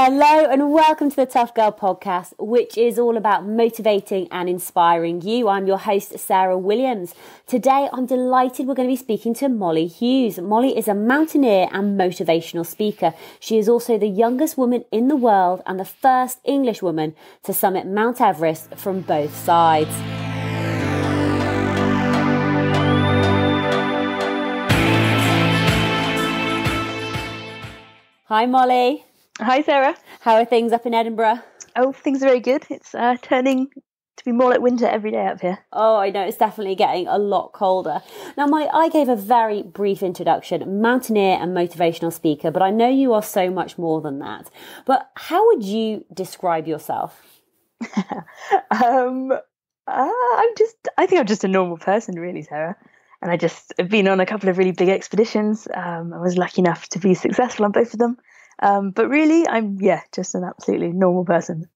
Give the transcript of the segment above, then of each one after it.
Hello and welcome to the Tough Girl podcast, which is all about motivating and inspiring you. I'm your host, Sarah Williams. Today, I'm delighted we're going to be speaking to Mollie Hughes. Mollie is a mountaineer and motivational speaker. She is also the youngest woman in the world and the first English woman to summit Mount Everest from both sides. Hi, Mollie. Hi, Sarah. How are things up in Edinburgh? Oh, things are very good. It's turning to be more like winter every day up here. Oh, I know. It's definitely getting a lot colder. Now, Mollie, I gave a very brief introduction, mountaineer and motivational speaker, but I know you are so much more than that. But how would you describe yourself? I think I'm just a normal person, really, Sarah. And I've been on a couple of really big expeditions. I was lucky enough to be successful on both of them. But really, I'm just an absolutely normal person.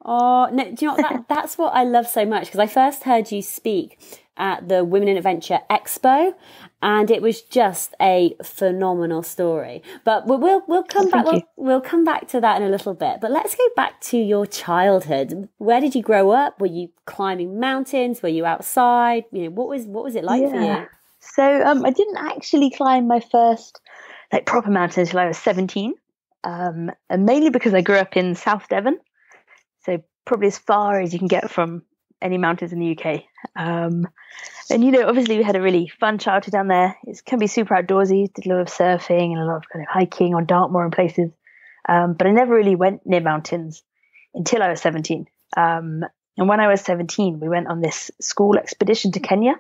Oh, no, do you know what? That's what I love so much, because I first heard you speak at the Women in Adventure Expo, and it was just a phenomenal story. But we'll come back. We'll come back to that in a little bit. But let's go back to your childhood. Where did you grow up? Were you climbing mountains? Were you outside? You know, what was it like for you? So I didn't actually climb my first proper mountain until I was 17. And mainly because I grew up in South Devon, so probably as far as you can get from any mountains in the UK. And obviously we had a really fun childhood down there. It can be super outdoorsy. Did a lot of surfing and a lot of kind of hiking on Dartmoor and places. But I never really went near mountains until I was 17. And when I was 17, we went on this school expedition to Kenya.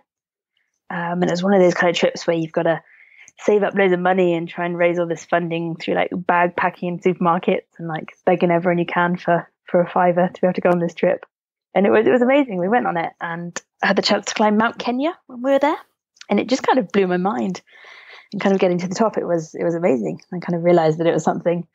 And it was one of those kind of trips where you've got to save up loads of money and try and raise all this funding through bag packing in supermarkets and begging everyone you can for a fiver to be able to go on this trip. And it was amazing. We went on it and I had the chance to climb Mount Kenya when we were there, and it just kind of blew my mind. And kind of getting to the top, it was amazing. I kind of realized that it was something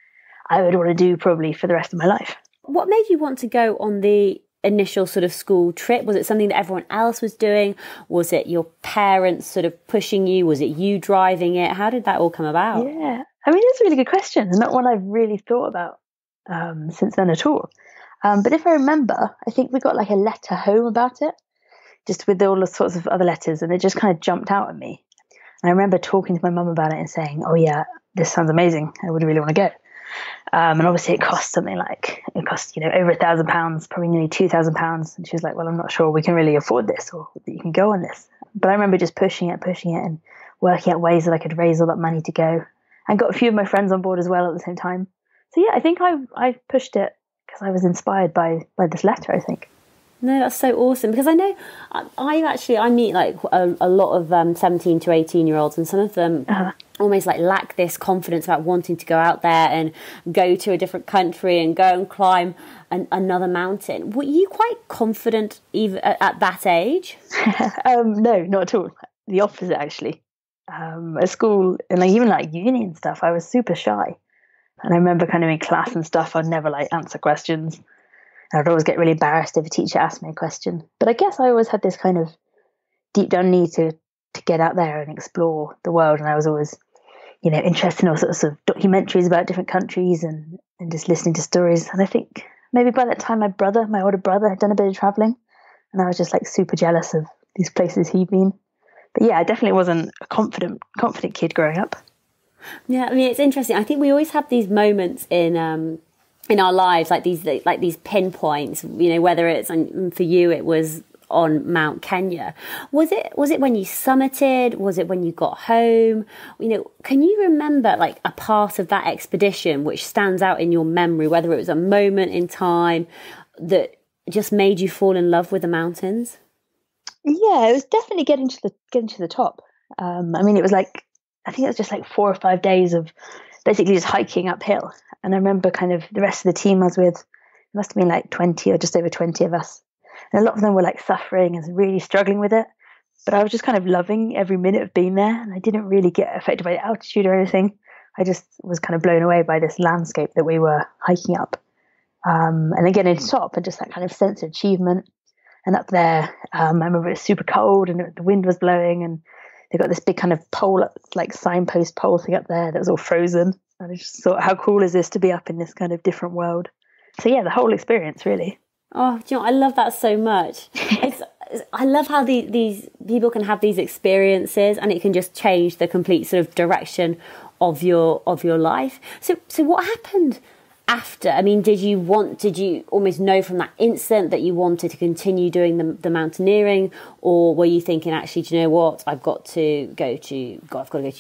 I would want to do probably for the rest of my life. What made you want to go on the initial sort of school trip? Was it something that everyone else was doing? Was it your parents sort of pushing you? Was it you driving it? How did that all come about? Yeah, I mean, it's a really good question, and not one I've really thought about since then at all. But if I remember, I think we got a letter home about it, just with all the sorts of other letters, and it just kind of jumped out at me. And I remember talking to my mum about it and saying, "Oh yeah, this sounds amazing. I would really want to go." And obviously it cost something over £1,000, probably nearly £2,000. And she was like, "Well, I'm not sure we can really afford this, or that you can go on this." But I remember just pushing it and working out ways that I could raise all that money to go, and got a few of my friends on board as well at the same time. So yeah, I think I pushed it because I was inspired by this letter, I think. No, that's so awesome, because I know I meet a lot of 17 to 18-year-olds, and some of them almost lack this confidence about wanting to go out there and go to a different country and go and climb another mountain. Were you quite confident even at that age? No, not at all. The opposite, actually. At school and even uni and stuff, I was super shy. And I remember kind of in class and stuff, I'd never answer questions. I'd always get really embarrassed if a teacher asked me a question. But I guess I always had this kind of deep down need to get out there and explore the world. And I was always, interested in all sorts of documentaries about different countries and just listening to stories. And I think maybe by that time, my older brother, had done a bit of traveling. And I was just super jealous of these places he'd been. But yeah, I definitely wasn't a confident kid growing up. Yeah, I mean, it's interesting. I think we always have these moments in our lives, these pinpoints, whether it's, and for you it was on Mount Kenya. Was it when you summited? Was it when you got home? Can you remember a part of that expedition which stands out in your memory, whether it was a moment in time that just made you fall in love with the mountains? Yeah, it was definitely getting to the top. I mean, it was I think it was just 4 or 5 days of basically just hiking uphill. And I remember kind of the rest of the team I was with, it must have been 20 or just over 20 of us. And a lot of them were suffering and really struggling with it. But I was just kind of loving every minute of being there. And I didn't really get affected by the altitude or anything. I just was kind of blown away by this landscape that we were hiking up. And then getting to the top and just that kind of sense of achievement. And up there, I remember it was super cold and the wind was blowing, and they got this big kind of pole, signpost pole thing up there that was all frozen. And I just thought, how cool is this to be up in this kind of different world? So yeah, the whole experience really. Oh, do you know, I love that so much. I love how these people can have these experiences, and it can just change the complete sort of direction of your life. So what happened after? I mean, did you almost know from that instant that you wanted to continue doing the mountaineering, or were you thinking, actually, do you know what? I've got to go to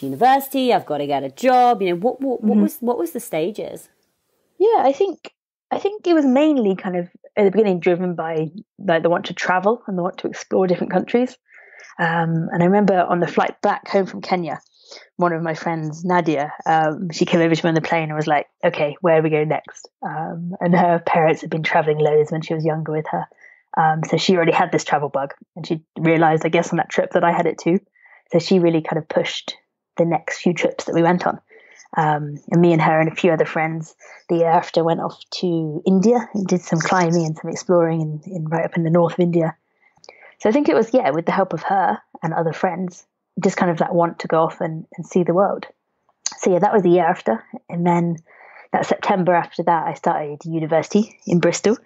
university. I've got to get a job. You know, what was the stages? Yeah, I think it was mainly kind of at the beginning driven by like the want to travel and the want to explore different countries. And I remember on the flight back home from Kenya, one of my friends, Nadia, she came over to me on the plane and was like, okay, where are we going next? And her parents had been traveling loads when she was younger with her. So she already had this travel bug, and she realized, I guess, on that trip that I had it too. So she really kind of pushed the next few trips that we went on. And me and her and a few other friends the year after went off to India and did some climbing and some exploring in right up in the north of India. So I think it was, with the help of her and other friends, just kind of that want to go off and see the world. So yeah, that was the year after. And then that September after that, I started university in Bristol,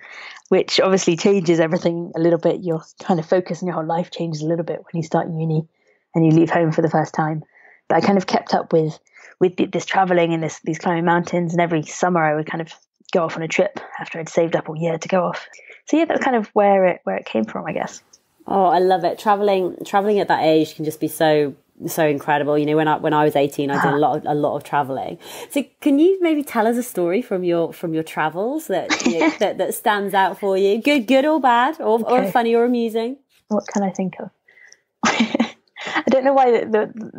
which obviously changes everything a little bit. Your kind of focus and your whole life changes a little bit when you start uni and you leave home for the first time. But I kind of kept up with this traveling and these climbing mountains, and every summer I would kind of go off on a trip after I'd saved up all year to go off. So yeah, that's kind of where it came from, I guess. Oh, I love it. Traveling at that age can just be so incredible. You know, when I was 18, I did a lot of traveling. So can you maybe tell us a story from your travels that that stands out for you? Good or bad, or funny or amusing? What can I think of? I don't know why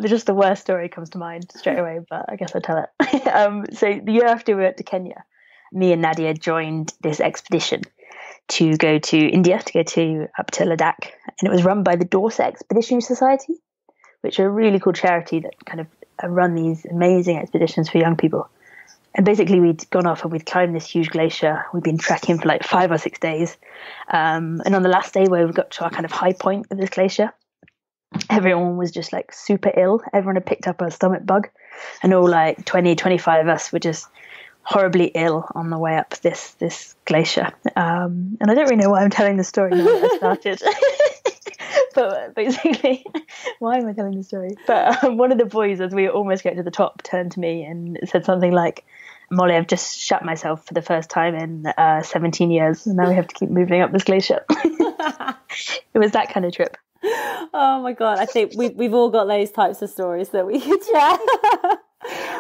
just the worst story comes to mind straight away, but I guess I'll tell it. So the year after we went to Kenya, me and Nadia joined this expedition to go to India, to go up to Ladakh, and it was run by the Dorset Expeditionary Society, which are a really cool charity that kind of run these amazing expeditions for young people. And basically we'd gone off and we'd climbed this huge glacier. We'd been trekking for like 5 or 6 days. And on the last day where we got to our kind of high point of this glacier, everyone was just like super ill. Everyone had picked up a stomach bug, and all like 20, 25 of us were just horribly ill on the way up this glacier. And I don't really know why I'm telling the story now that I started. But basically, why am I telling the story? But one of the boys, as we were almost getting to the top, turned to me and said something like, Mollie, I've just shat myself for the first time in 17 years, and now we have to keep moving up this glacier. It was that kind of trip. Oh my God, I think we've all got those types of stories that we could share.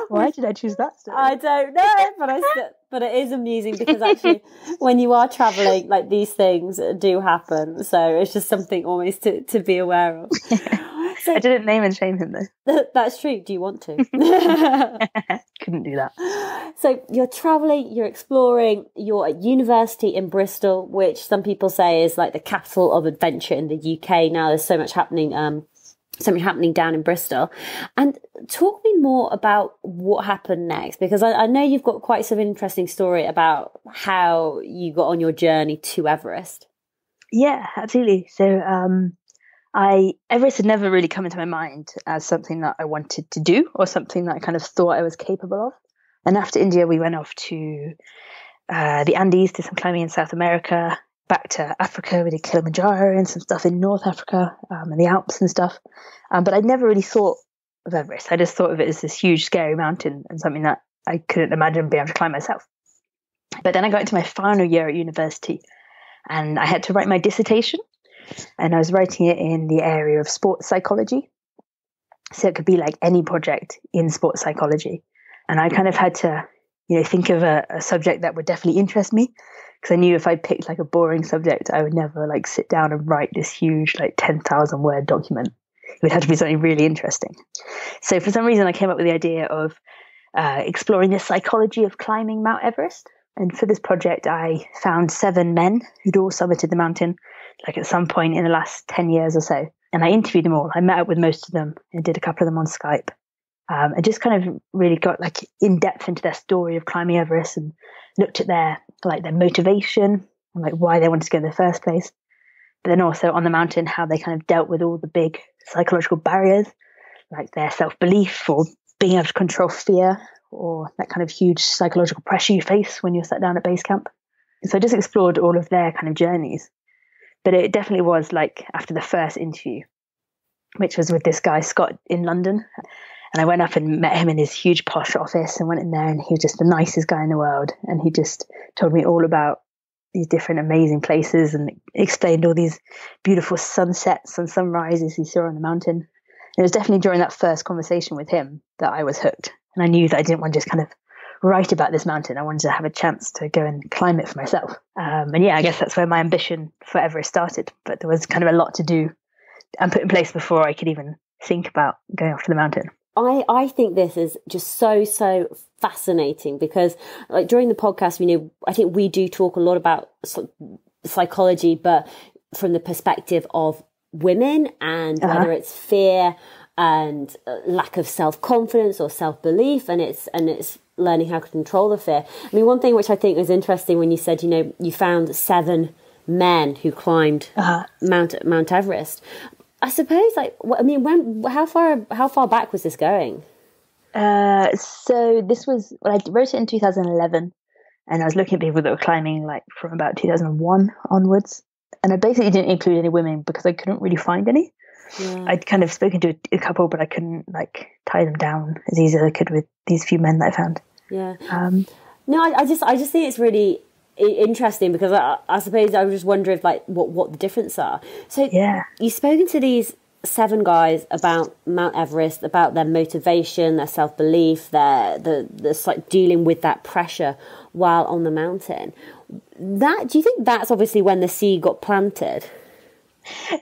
Why did I choose that story? I don't know, but it is amusing because actually when you are travelling, like, these things do happen. So it's just something almost to be aware of. So, I didn't name and shame him though. That's true. Do you want to? Couldn't do that. So you're travelling, you're exploring, you're at university in Bristol, which some people say is like the capital of adventure in the UK. Now there's so much happening down in Bristol. And talk me more about what happened next, because I know you've got quite some interesting story about how you got on your journey to Everest. Yeah, absolutely. So Everest had never really come into my mind as something that I wanted to do or something that I kind of thought I was capable of. And after India, we went off to the Andes, did some climbing in South America, back to Africa. We did Kilimanjaro and some stuff in North Africa and the Alps and stuff. But I'd never really thought of Everest. I just thought of it as this huge, scary mountain and something that I couldn't imagine being able to climb myself. But then I got into my final year at university and I had to write my dissertation. And I was writing it in the area of sports psychology. So it could be like any project in sports psychology. And I kind of had to, think of a subject that would definitely interest me. Because I knew if I picked like a boring subject, I would never like sit down and write this huge like 10,000 word document. It would have to be something really interesting. So for some reason, I came up with the idea of exploring the psychology of climbing Mount Everest. And for this project, I found 7 men who'd all summited the mountain, like at some point in the last 10 years or so. And I interviewed them all. I met up with most of them and did a couple of them on Skype. I just kind of really got like in depth into their story of climbing Everest and looked at their motivation and like why they wanted to go in the first place. But then also on the mountain, how they kind of dealt with all the big psychological barriers, like their self-belief or being able to control fear, or that kind of huge psychological pressure you face when you're sat down at base camp. So I just explored all of their kind of journeys. But it definitely was like after the first interview, which was with this guy, Scott, in London. And I went up and met him in his huge posh office and went in there, and he was just the nicest guy in the world. And he just told me all about these different amazing places and explained all these beautiful sunsets and sunrises he saw on the mountain. And it was definitely during that first conversation with him that I was hooked. And I knew that I didn't want to just kind of write about this mountain. I wanted to have a chance to go and climb it for myself. And yeah, I guess that's where my ambition for Everest started. But there was kind of a lot to do and put in place before I could even think about going off to the mountain. I think this is just so fascinating because like during the podcast, I think we do talk a lot about psychology, but from the perspective of women and whether it's fear and lack of self-confidence or self-belief, and it's learning how to control the fear. I mean, one thing which I think was interesting when you said, you found 7 men who climbed Mount Everest. I suppose, how far back was this going? So this was, I wrote it in 2011, and I was looking at people that were climbing like from about 2001 onwards. And I basically didn't include any women because I couldn't really find any. Yeah. I'd kind of spoken to a couple, but I couldn't like tie them down as easy as I could with these few men that I found. Yeah. No, I just think it's really interesting because I suppose I was just wondering like what the difference are. So yeah, you've spoken to these 7 guys about Mount Everest, about their motivation, their self-belief, the like dealing with that pressure while on the mountain. Do you think that's obviously when the seed got planted?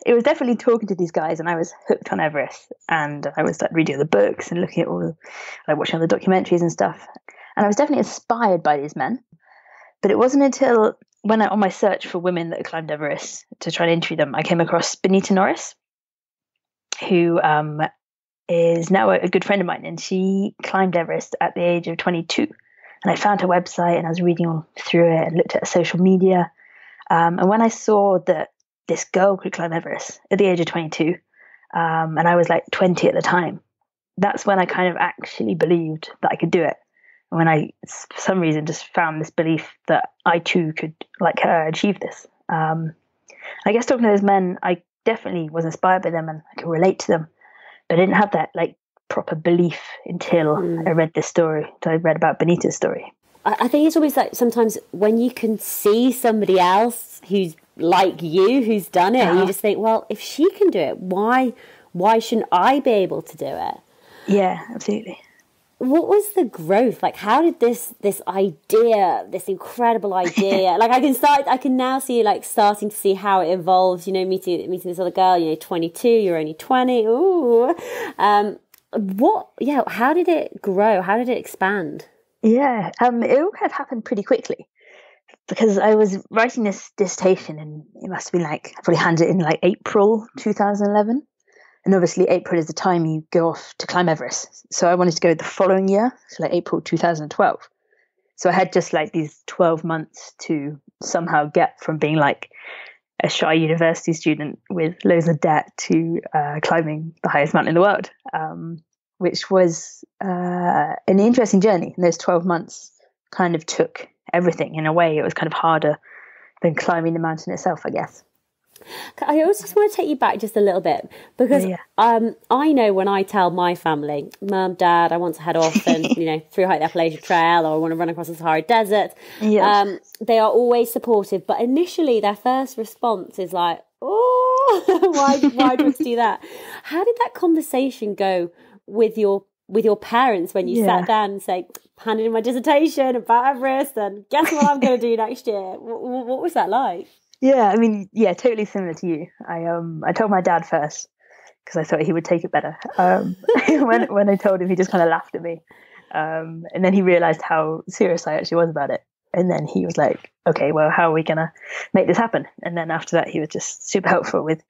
It was definitely talking to these guys, and I was hooked on Everest, and I was like reading the books and looking at like watching all the documentaries and stuff, and I was definitely inspired by these men. But it wasn't until when on my search for women that climbed Everest to try and interview them, I came across Benita Norris, who is now a good friend of mine, and she climbed Everest at the age of 22. And I found her website, and I was reading all through it and looked at her social media. And when I saw that this girl could climb Everest at the age of 22, and I was like 20 at the time, that's when I kind of actually believed that I could do it. And when I, for some reason, just found this belief that I too could, like her, achieve this. I guess talking to those men, I definitely was inspired by them and I could relate to them, but I didn't have that like proper belief until I read this story. So I read about Benita's story. I think it's always like sometimes when you can see somebody else who's like you, who's done it, and you just think, well, if she can do it, why shouldn't I be able to do it? Yeah, absolutely. What was the growth? Like, how did this idea, this incredible idea, like I can now see like starting to see how it evolves, meeting this other girl, 22, you're only 20. Ooh. How did it grow? How did it expand? Yeah, it all kind of happened pretty quickly because I was writing this dissertation, and it must have been like, I probably handed it in like April 2011. And obviously April is the time you go off to climb Everest. So I wanted to go the following year, so like April 2012. So I had just like these 12 months to somehow get from being like a shy university student with loads of debt to climbing the highest mountain in the world, which was an interesting journey. And those 12 months kind of took everything. In a way, it was kind of harder than climbing the mountain itself, I guess. I also just want to take you back just a little bit because I know when I tell my family, Mum, Dad, I want to head off and through hike the Appalachian Trail, or I want to run across the Sahara Desert. Yes. They are always supportive, but initially their first response is like, "Oh, why do you do that?" How did that conversation go with your parents when you sat down and say, "Handed in my dissertation about Everest, and guess what I'm going to do next year"? What was that like? Yeah, I mean, totally similar to you. I told my dad first because I thought he would take it better. When I told him, he just kind of laughed at me, and then he realized how serious I actually was about it. And then he was like, "Okay, well, how are we gonna make this happen?" And then after that, he was just super helpful with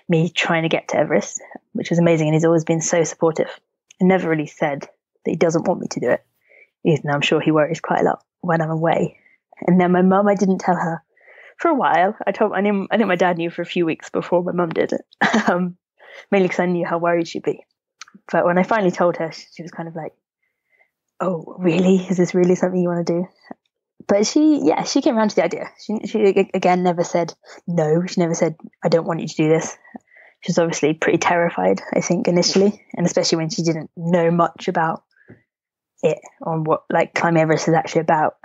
me trying to get to Everest, which was amazing. And he's always been so supportive and never really said that he doesn't want me to do it, even though I'm sure he worries quite a lot when I'm away. And then my mum, I didn't tell her for a while. I think my dad knew for a few weeks before my mum did it, mainly because I knew how worried she'd be. But when I finally told her, she was kind of like, oh, really? Is this really something you want to do? But she came around to the idea. She again never said no. She never said, I don't want you to do this. She was obviously pretty terrified, I think, initially, and especially when she didn't know much about it, on what like climbing Everest is actually about.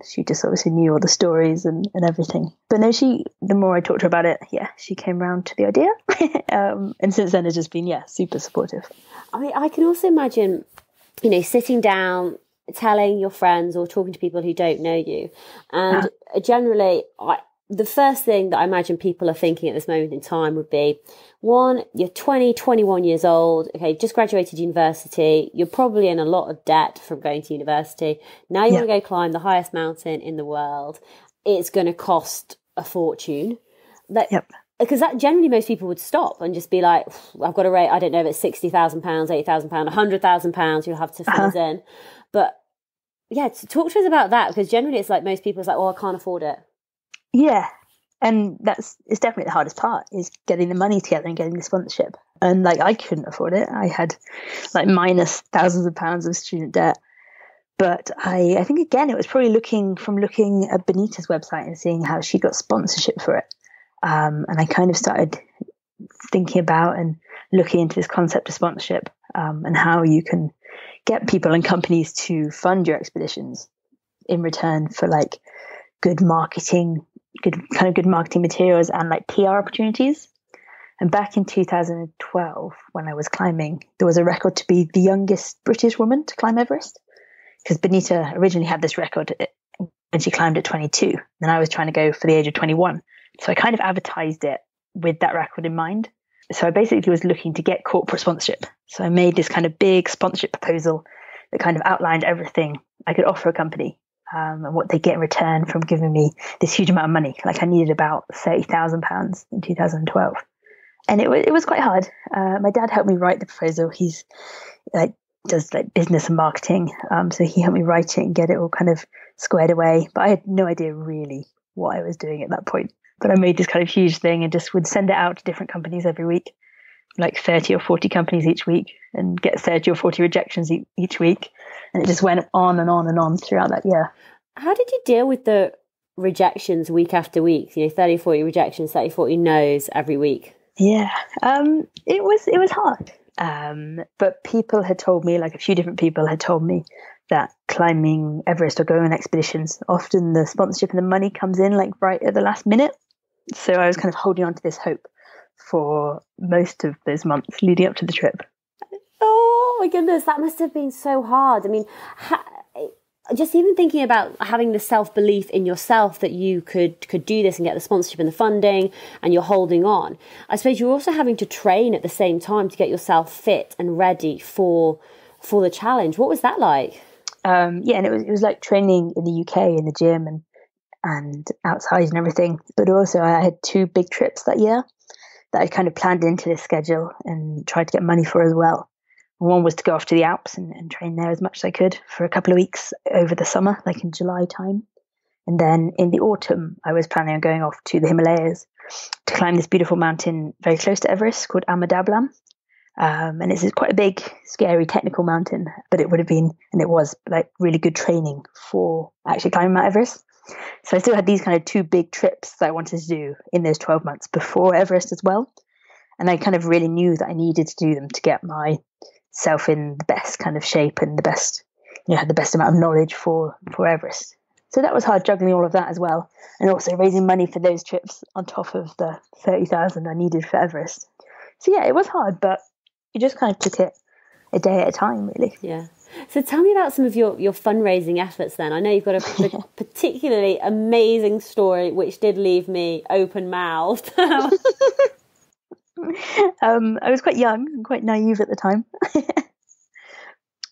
She just obviously knew all the stories and everything. But no, the more I talked to her about it, she came around to the idea. And since then has just been, super supportive. I mean, I can also imagine, sitting down, telling your friends or talking to people who don't know you. And generally, the first thing that I imagine people are thinking at this moment in time would be, one, you're 20, 21 years old. Okay, just graduated university. You're probably in a lot of debt from going to university. Now you want to go climb the highest mountain in the world. It's going to cost a fortune. Because that generally most people would stop and just be like, I've got to rate, I don't know if it's £60,000, £80,000, £100,000 you'll have to fill us in. But talk to us about that, because generally it's like most people it's like, I can't afford it. Yeah. And it's definitely the hardest part, is getting the money together and getting the sponsorship. And like, I couldn't afford it. I had like minus thousands of pounds of student debt. But I think, again, it was probably looking at Benita's website and seeing how she got sponsorship for it. And I kind of started thinking about and looking into this concept of sponsorship, and how you can get people and companies to fund your expeditions in return for like good marketing materials and like PR opportunities. And back in 2012, when I was climbing, there was a record to be the youngest British woman to climb Everest, because Benita originally had this record when she climbed at 22, and I was trying to go for the age of 21. So I kind of advertised it with that record in mind. So I basically was looking to get corporate sponsorship. So I made this kind of big sponsorship proposal that kind of outlined everything I could offer a company, and what they get in return from giving me this huge amount of money. Like, I needed about £30,000 in 2012. And it was quite hard. My dad helped me write the proposal. He's does business and marketing. So he helped me write it and get it all kind of squared away. But I had no idea really what I was doing at that point. But I made this kind of huge thing and just would send it out to different companies every week, like 30 or 40 companies each week, and get 30 or 40 rejections each week. And it just went on and on and on throughout that year. How did you deal with the rejections week after week? 30, 40 rejections, 30, 40 no's every week. Yeah, it was hard. But people had told me, like a few different people had told me, that climbing Everest or going on expeditions, often the sponsorship and the money comes in like right at the last minute. So I was kind of holding on to this hope for most of those months leading up to the trip. Oh my goodness, that must have been so hard. I mean, just even thinking about having the self-belief in yourself that you could do this and get the sponsorship and the funding, and you're holding on. I suppose you're also having to train at the same time to get yourself fit and ready for the challenge. What was that like? And it was like training in the UK in the gym and outside and everything. But also I had 2 big trips that year that I kind of planned into this schedule and tried to get money for as well. One was to go off to the Alps and train there as much as I could for a couple of weeks over the summer, like in July time. And then in the autumn, I was planning on going off to the Himalayas to climb this beautiful mountain very close to Everest called Amadablam. And it's quite a big, scary, technical mountain, but it would have been, and it was like really good training for actually climbing Mount Everest. So I still had these kind of 2 big trips that I wanted to do in those 12 months before Everest as well. And I kind of really knew that I needed to do them to get myself in the best kind of shape and the best, had the best amount of knowledge for Everest. So that was hard, juggling all of that as well. And also raising money for those trips on top of the 30,000 I needed for Everest. So yeah, it was hard, but you just kind of took it a day at a time, really. Yeah. So tell me about some of your fundraising efforts then. I know you've got a particularly amazing story, which did leave me open-mouthed. I was quite young and quite naive at the time.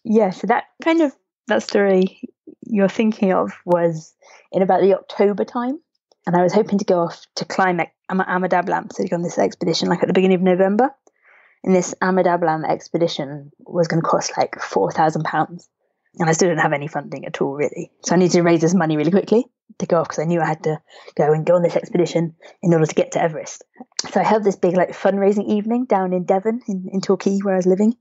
Yeah, so that story you're thinking of was in about the October time. And I was hoping to go off to climb Amadablam, so to go on this expedition like at the beginning of November. And this Amadablam expedition was going to cost like £4,000. And I still didn't have any funding at all, really. So I needed to raise this money really quickly to go off, because I knew I had to go on this expedition in order to get to Everest. So I held this big like fundraising evening down in Devon, in Torquay, where I was living.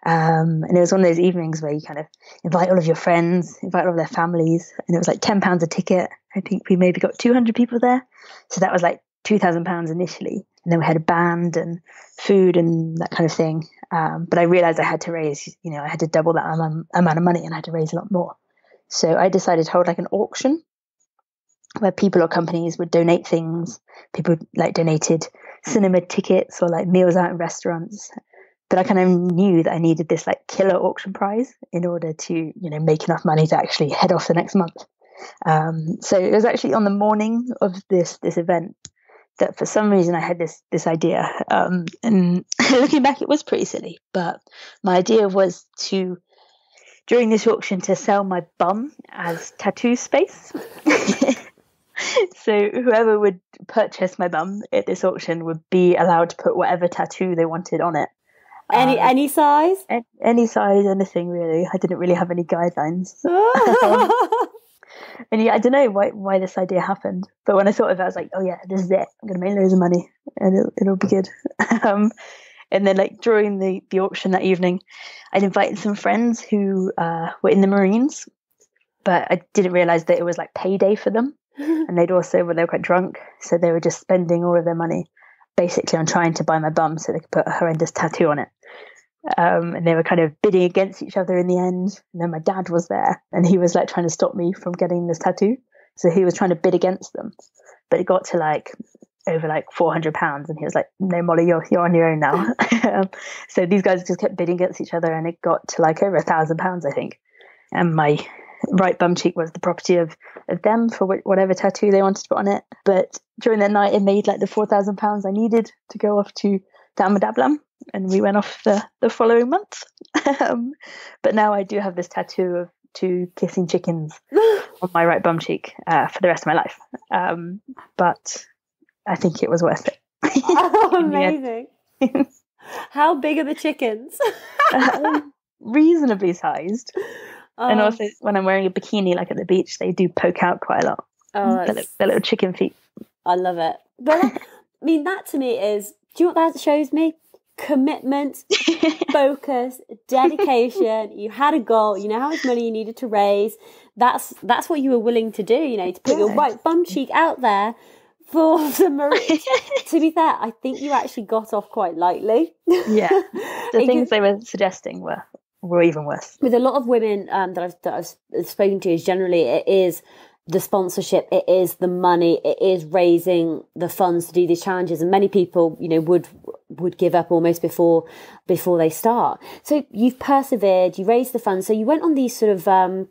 And it was one of those evenings where you kind of invite all of your friends, invite all of their families, and it was like £10 a ticket. I think we maybe got 200 people there. So that was like £2,000 initially. And then we had a band and food and that kind of thing. But I realized I had to raise, I had to double that amount of money, and I had to raise a lot more. So I decided to hold like an auction where people or companies would donate things. People like donated cinema tickets or like meals out in restaurants. But I kind of knew that I needed this like killer auction prize in order to, make enough money to actually head off the next month. So it was actually on the morning of this event that for some reason I had this idea. And looking back, it was pretty silly. But my idea was to, during this auction, to sell my bum as tattoo space. So whoever would purchase my bum at this auction would be allowed to put whatever tattoo they wanted on it. Any size? Any size, anything really. I didn't really have any guidelines. And yeah, I don't know why this idea happened. But when I thought of it, I was like, oh yeah, this is it. I'm going to make loads of money and it'll be good. And then like during the auction that evening, I'd invited some friends who were in the Marines, but I didn't realize that it was like payday for them. And they were quite drunk. So they were just spending all of their money basically on trying to buy my bum so they could put a horrendous tattoo on it. And they were kind of bidding against each other in the end. And then my dad was there, and he was like trying to stop me from getting this tattoo. So he was trying to bid against them, but it got to like over like £400, and he was like, "No, Mollie, you're on your own now." So these guys just kept bidding against each other, and it got to like over £1,000, I think. And my right bum cheek was the property of them for whatever tattoo they wanted to put on it. But during that night, it made like the £4,000 I needed to go off to Amadablam, and we went off the following month. But now I do have this tattoo of 2 kissing chickens on my right bum cheek for the rest of my life. But I think it was worth it. Oh, amazing. How big are the chickens? Reasonably sized. And also when I'm wearing a bikini like at the beach, they do poke out quite a lot. Their little chicken feet. I love it. But that to me is, do you know what that shows me? Commitment, focus, dedication. You had a goal. You know how much money you needed to raise. That's what you were willing to do, to put your right bum cheek out there for the Marines. To be fair, I think you actually got off quite lightly. Yeah. The things they were suggesting were even worse. With a lot of women that I've spoken to, is generally it is the sponsorship, it is the money, it is raising the funds to do these challenges, and many people, would give up almost before they start. So you've persevered, you raised the funds, so you went on these sort of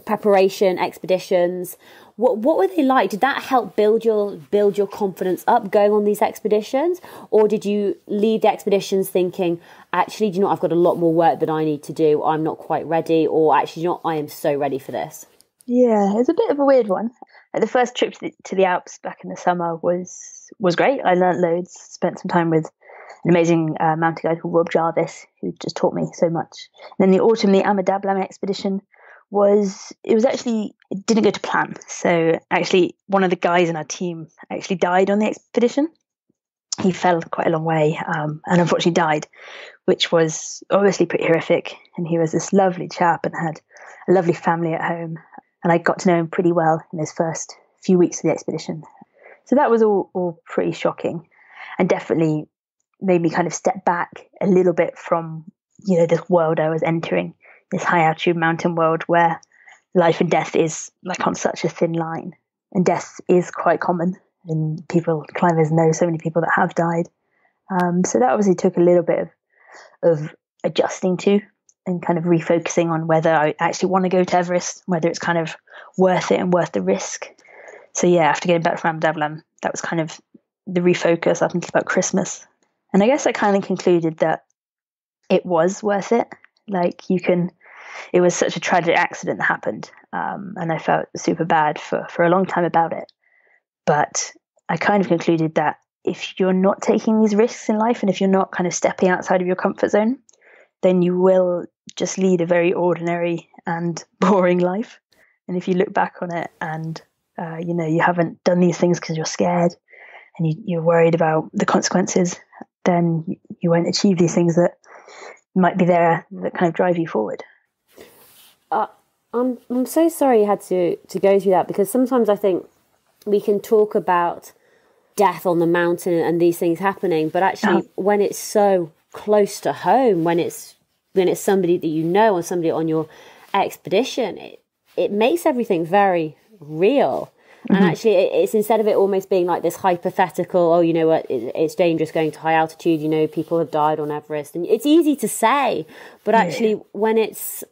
preparation expeditions. What were they like? Did that help build your confidence up going on these expeditions, or did you leave the expeditions thinking, actually, do you know, I've got a lot more work that I need to do, I'm not quite ready, or actually, I am so ready for this? Yeah, it's a bit of a weird one. The first trip to the Alps back in the summer was great. I learnt loads, spent some time with an amazing mountain guide called Rob Jarvis, who just taught me so much. And then the autumn, the Amadablam expedition it didn't go to plan. So actually, one of the guys in our team actually died on the expedition. He fell quite a long way and unfortunately died, which was obviously pretty horrific. And he was this lovely chap and had a lovely family at home. And I got to know him pretty well in those first few weeks of the expedition. So that was all pretty shocking, and definitely made me kind of step back a little bit from, this world I was entering, this high altitude mountain world where life and death is like on such a thin line, and death is quite common, and climbers know so many people that have died. So that obviously took a little bit of adjusting to, and kind of refocusing on whether I actually want to go to Everest, whether it's kind of worth it and worth the risk. So yeah, after getting back from Amadablam, that was kind of the refocus up until about Christmas. And I guess I kind of concluded that it was worth it. It was such a tragic accident that happened. And I felt super bad for a long time about it. But I kind of concluded that if you're not taking these risks in life, and if you're not kind of stepping outside of your comfort zone, then you will just lead a very ordinary and boring life. And if you look back on it and, you haven't done these things because you're scared and you're worried about the consequences, then you won't achieve these things that might be there that kind of drive you forward. I'm so sorry you had to go through that, because sometimes I think we can talk about death on the mountain and these things happening, but actually when it's so close to home, when it's somebody that you know or somebody on your expedition, it makes everything very real. And actually it's, instead of it almost being like this hypothetical, oh, you know what, it's dangerous going to high altitude, you know, people have died on Everest, and it's easy to say, but actually when it's,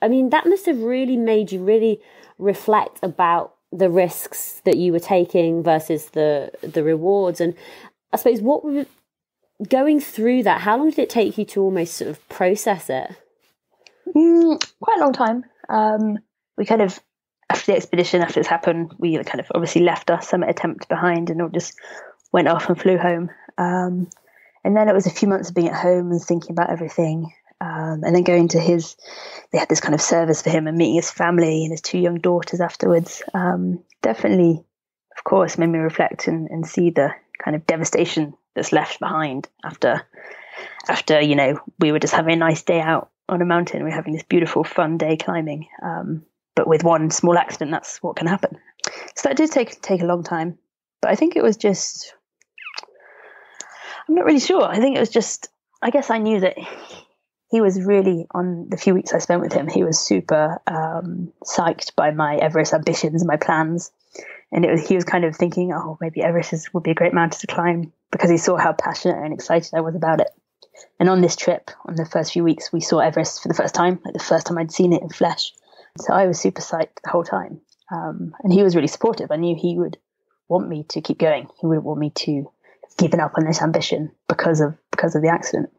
I mean, that must have really made you really reflect about the risks that you were taking versus the rewards. And I suppose going through that, how long did it take you to almost sort of process it? Quite a long time. We kind of, after the expedition, after this happened, we kind of obviously left our summit attempt behind and all just went off and flew home. And then it was a few months of being at home and thinking about everything. And then going to they had this kind of service for him and meeting his family and his 2 young daughters afterwards. Definitely, of course, made me reflect and see the kind of devastation that's left behind after, you know, we were just having a nice day out on a mountain. We were having this beautiful, fun day climbing. But with one small accident, that's what can happen. So that did take a long time. But I think it was just, I'm not really sure. I think it was just, I guess I knew that he was really, on the few weeks I spent with him, he was super psyched by my Everest ambitions and my plans. And he was kind of thinking, oh, maybe Everest would be a great mountain to climb, because he saw how passionate and excited I was about it. And on this trip, on the first few weeks, we saw Everest for the first time, like the first time I'd seen it in flesh. So I was super psyched the whole time. And he was really supportive. I knew he would want me to keep going. He wouldn't want me to give up on this ambition because of the accident.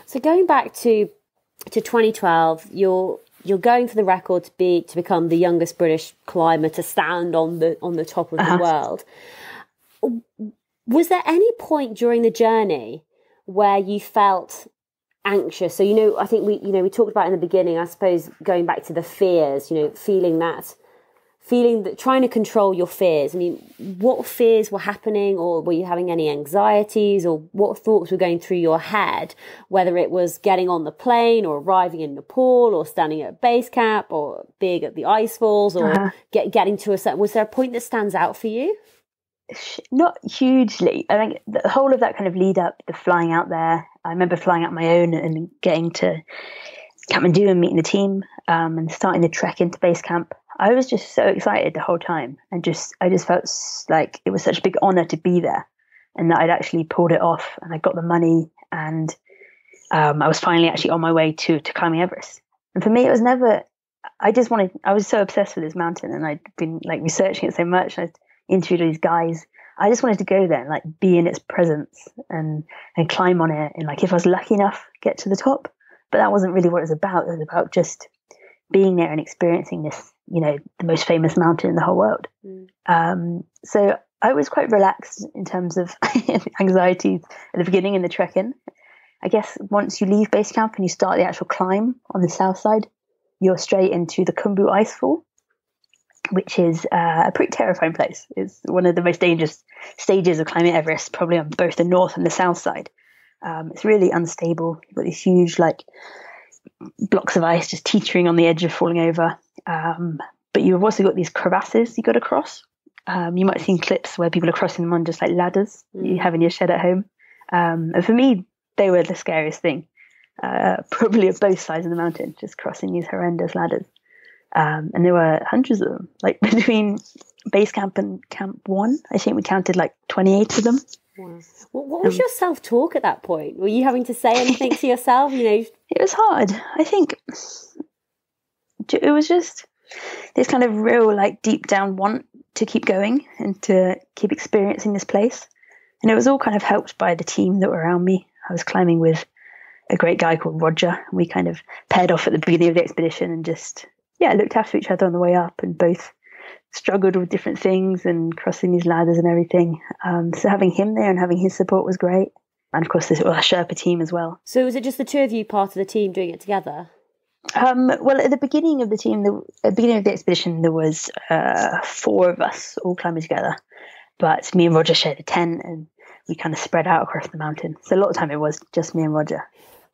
So going back to 2012, you're going for the record to become the youngest British climber to stand on the top of the world. Was there any point during the journey where you felt anxious? So, you know, I think we talked about in the beginning, I suppose, going back to the fears, you know, feeling that, trying to control your fears. I mean, what fears were happening, or were you having any anxieties, or what thoughts were going through your head, whether it was getting on the plane or arriving in Nepal or standing at base camp or being at the ice falls or getting to a certain, was there a point that stands out for you? Not hugely. I think the whole of that kind of lead up, the flying out there, I remember flying out my own and getting to Kathmandu and meeting the team, and starting the trek into base camp. I was just so excited the whole time, and I just felt like it was such a big honor to be there, and that I'd actually pulled it off, and I got the money, and I was finally actually on my way to climbing Everest. And for me, it was never, I was so obsessed with this mountain, and I'd been like researching it so much. I interviewed all these guys. I just wanted to go there and like be in its presence and climb on it, and like, if I was lucky enough, get to the top. But that wasn't really what it was about. It was about just being there and experiencing this, you know, the most famous mountain in the whole world. So I was quite relaxed in terms of anxieties at the beginning in the trekking. I guess once you leave base camp and you start the actual climb on the south side, you're straight into the Khumbu Icefall, which is a pretty terrifying place. It's one of the most dangerous stages of climbing Everest, probably on both the north and the south side. It's really unstable. You've got these huge like blocks of ice just teetering on the edge of falling over. But you've also got these crevasses you got to cross. You might have seen clips where people are crossing them on just like ladders you have in your shed at home. And for me, they were the scariest thing, probably at both sides of the mountain, just crossing these horrendous ladders. And there were hundreds of them, like between base camp and camp 1. I think we counted like 28 of them. Wow. What was your self-talk at that point? Were you having to say anything to yourself? You know, it was hard. I think it was just this kind of real, like, deep down want to keep going and to keep experiencing this place. And it was all kind of helped by the team that were around me. I was climbing with a great guy called Roger. We kind of paired off at the beginning of the expedition and just, looked after each other on the way up, and both struggled with different things and crossing these ladders and everything. So having him there and having his support was great. And of course, there's a Sherpa team as well. So was it just the two of you part of the team doing it together? Well, at the beginning of the team, at the beginning of the expedition, there was 4 of us all climbing together. But me and Roger shared a tent, and we kind of spread out across the mountain. So a lot of time it was just me and Roger.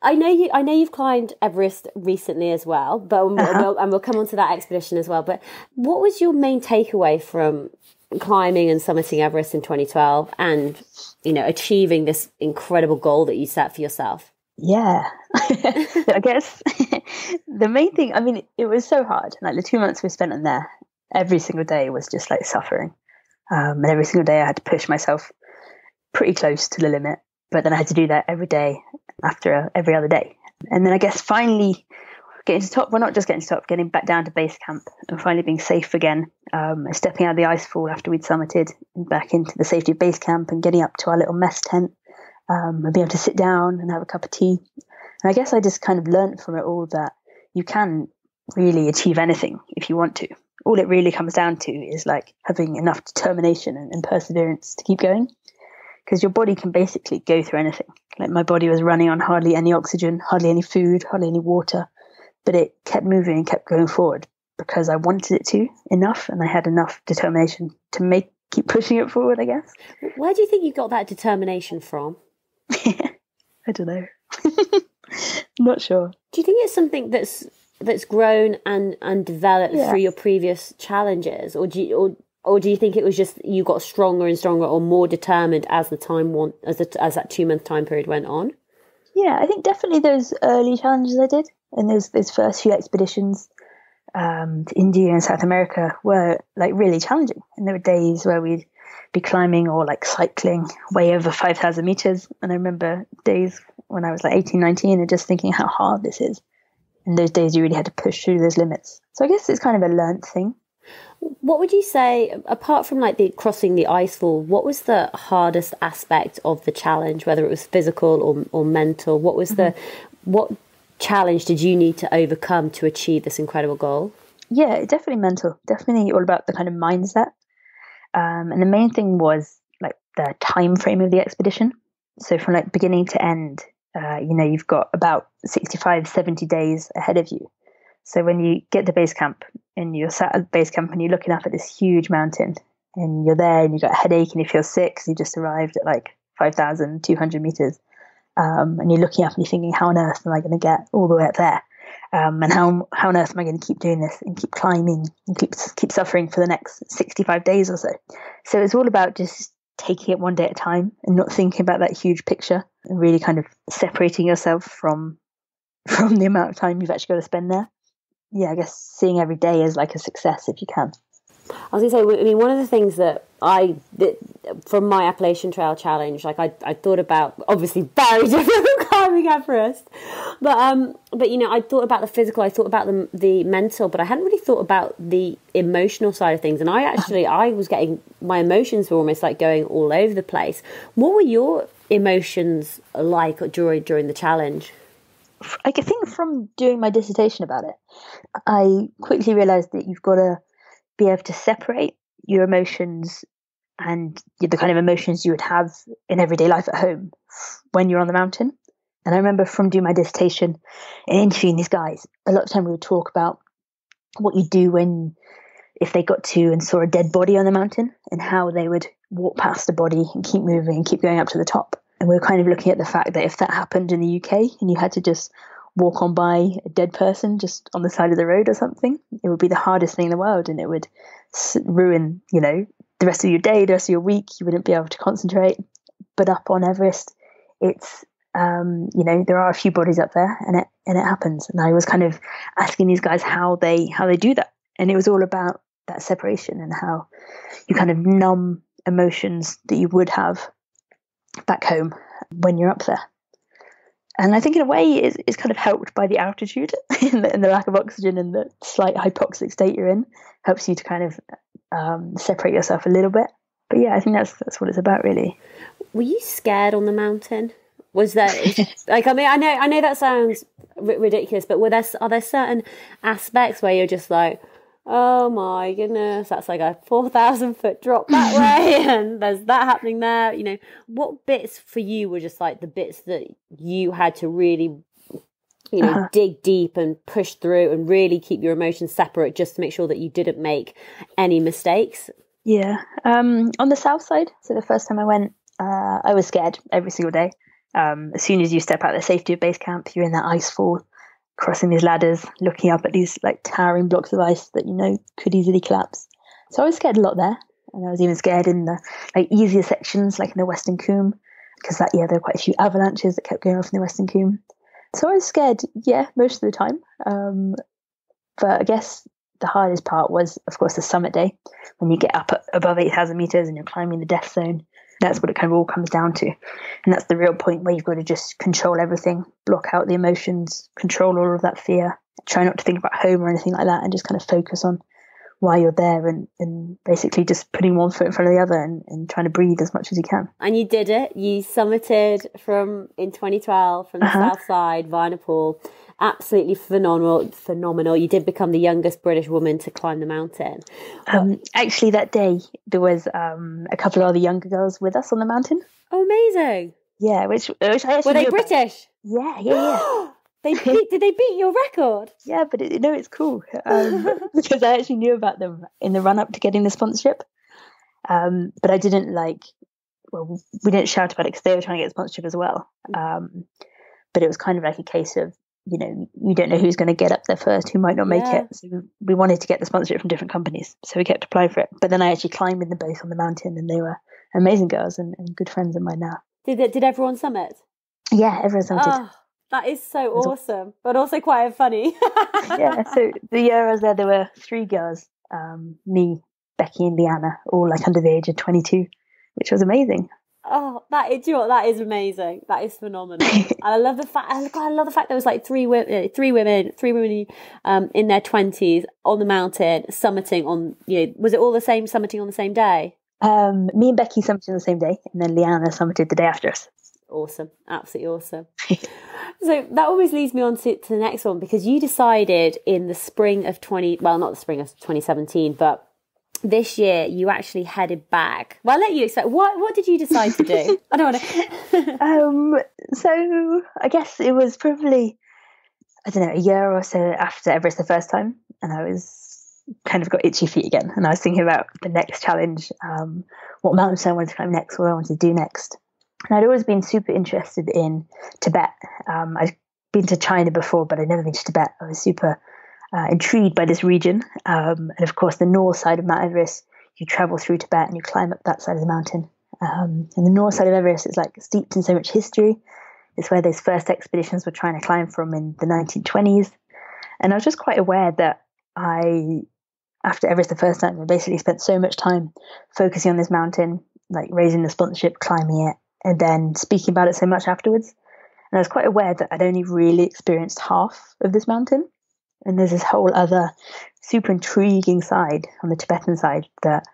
I know you've climbed Everest recently as well, but we'll come on to that expedition as well. But what was your main takeaway from climbing and summiting Everest in 2012 and, achieving this incredible goal that you set for yourself? Yeah, I guess the main thing, I mean, it was so hard. Like the 2 months we spent in there, every single day was just like suffering. And every single day I had to push myself pretty close to the limit. But then I had to do that every day after every other day. And then I guess finally getting to top, well, not just getting to top, getting back down to base camp and finally being safe again, stepping out of the icefall after we'd summited and back into the safety of base camp and getting up to our little mess tent and being able to sit down and have a cup of tea. And I guess I just kind of learned from it all that you can really achieve anything if you want to. All it really comes down to is like having enough determination and perseverance to keep going. Because your body can basically go through anything. Like my body was running on hardly any oxygen, hardly any food, hardly any water, but it kept moving and kept going forward because I wanted it to enough, and I had enough determination to keep pushing it forward, I guess. Where do you think you got that determination from? I don't know. Not sure. Do you think it's something that's grown and developed through your previous challenges, or do you think it was just you got stronger and stronger or more determined as the time as that 2 month time period went on? Yeah, I think definitely those early challenges I did and those first few expeditions to India and South America were like really challenging. And there were days where we'd be climbing or like cycling way over 5,000 meters. And I remember days when I was like 18, 19 and just thinking how hard this is. And those days you really had to push through those limits. So I guess it's kind of a learnt thing. What would you say, apart from like the crossing the icefall, what was the hardest aspect of the challenge, whether it was physical or mental? What was what challenge did you need to overcome to achieve this incredible goal? Yeah, definitely mental. Definitely all about the kind of mindset. And the main thing was like the time frame of the expedition. So from like beginning to end, you've got about 65, 70 days ahead of you. So when you get to base camp and you're sat at base camp and you're looking up at this huge mountain and you're there and you've got a headache and you feel sick because you just arrived at like 5,200 meters, and you're looking up and you're thinking, how on earth am I going to get all the way up there? And how on earth am I going to keep doing this and keep climbing and keep suffering for the next 65 days or so? So it's all about just taking it one day at a time and not thinking about that huge picture and really kind of separating yourself from the amount of time you've actually got to spend there. Yeah, I guess seeing every day as like a success if you can. I was going to say, I mean, one of the things that from my Appalachian Trail Challenge, like I thought about, obviously very different from climbing Everest, but I thought about the physical, I thought about the mental, but I hadn't really thought about the emotional side of things. And I was getting, my emotions were almost like going all over the place. What were your emotions like during the challenge? I think from doing my dissertation about it, I quickly realized that you've got to be able to separate your emotions and the kind of emotions you would have in everyday life at home when you're on the mountain. And I remember from doing my dissertation and interviewing these guys, a lot of time we would talk about what you do if they got to and saw a dead body on the mountain and how they would walk past the body and keep moving and keep going up to the top. And we were kind of looking at the fact that if that happened in the UK and you had to just walk on by a dead person just on the side of the road or something, it would be the hardest thing in the world and it would ruin, the rest of your day, the rest of your week. You wouldn't be able to concentrate. But up on Everest, it's, there are a few bodies up there and it happens. And I was kind of asking these guys how they do that. And it was all about that separation and how you kind of numb emotions that you would have back home when you're up there. And I think in a way it's kind of helped by the altitude and the lack of oxygen and the slight hypoxic state you're in helps you to kind of separate yourself a little bit. But yeah, I think that's what it's about really. Were you scared on the mountain? Was there like, I mean, I know that sounds ridiculous, but are there certain aspects where you're just like, oh my goodness, that's like a 4,000 foot drop that way and there's that happening there? What bits for you were just like the bits that you had to really dig deep and push through and really keep your emotions separate just to make sure that you didn't make any mistakes? Yeah, on the south side, so the first time I went, I was scared every single day. As soon as you step out of the safety of base camp, you're in that ice fall, crossing these ladders, looking up at these like towering blocks of ice that could easily collapse. So I was scared a lot there, and I was even scared in the like easier sections, like in the Western Combe, because there were quite a few avalanches that kept going off in the Western Combe. So I was scared, most of the time. But I guess the hardest part was, of course, the summit day, when you get up above 8,000 meters and you're climbing the death zone. That's what it kind of all comes down to. And that's the real point where you've got to just control everything, block out the emotions, control all of that fear, try not to think about home or anything like that, and just kind of focus on why you're there and basically just putting one foot in front of the other and trying to breathe as much as you can. And you did it. You summited in 2012 from the south side via Nepal. Absolutely phenomenal. You did become the youngest British woman to climb the mountain. Actually, that day there was a couple of other younger girls with us on the mountain. Oh, amazing! Yeah, which I actually were they British? Yeah. Did they beat your record? Yeah, but it's cool because I actually knew about them in the run up to getting the sponsorship. But I didn't we didn't shout about it because they were trying to get sponsorship as well. But it was kind of like a case of, you don't know who's going to get up there first, who might not make it. So we wanted to get the sponsorship from different companies. So we kept applying for it. But then I actually climbed with them both on the mountain, and they were amazing girls and good friends of mine now. Did everyone summit? Yeah, everyone summited. Oh, that is so awesome, but also quite funny. Yeah, so the year I was there were 3 girls, me, Becky and Leanna, all like under the age of 22, which was amazing. Oh, that is amazing. That is phenomenal. And I love the fact there was like three women in their 20s on the mountain summiting on. Was it all the same summiting on the same day? Me and Becky summited on the same day, and then Leanna summited the day after us. Awesome, absolutely awesome. So that always leads me on to the next one, because you decided in the spring of not the spring of 2017, but this year you actually headed back. Well, I'll let you explain. What did you decide to do? I don't want to. So I guess it was probably, a year or so after Everest the first time, and I was kind of got itchy feet again, and I was thinking about the next challenge, what mountain I wanted to climb next, what I wanted to do next. And I'd always been super interested in Tibet. I've been to China before, but I'd never been to Tibet. I was super intrigued by this region. And of course, the north side of Mount Everest, you travel through Tibet and you climb up that side of the mountain. And the north side of Everest is like steeped in so much history. It's where those first expeditions were trying to climb from in the 1920s. And I was just quite aware that after Everest the first time, I basically spent so much time focusing on this mountain, like raising the sponsorship, climbing it, and then speaking about it so much afterwards. And I was quite aware that I'd only really experienced half of this mountain. And there's this whole other super intriguing side on the Tibetan side that,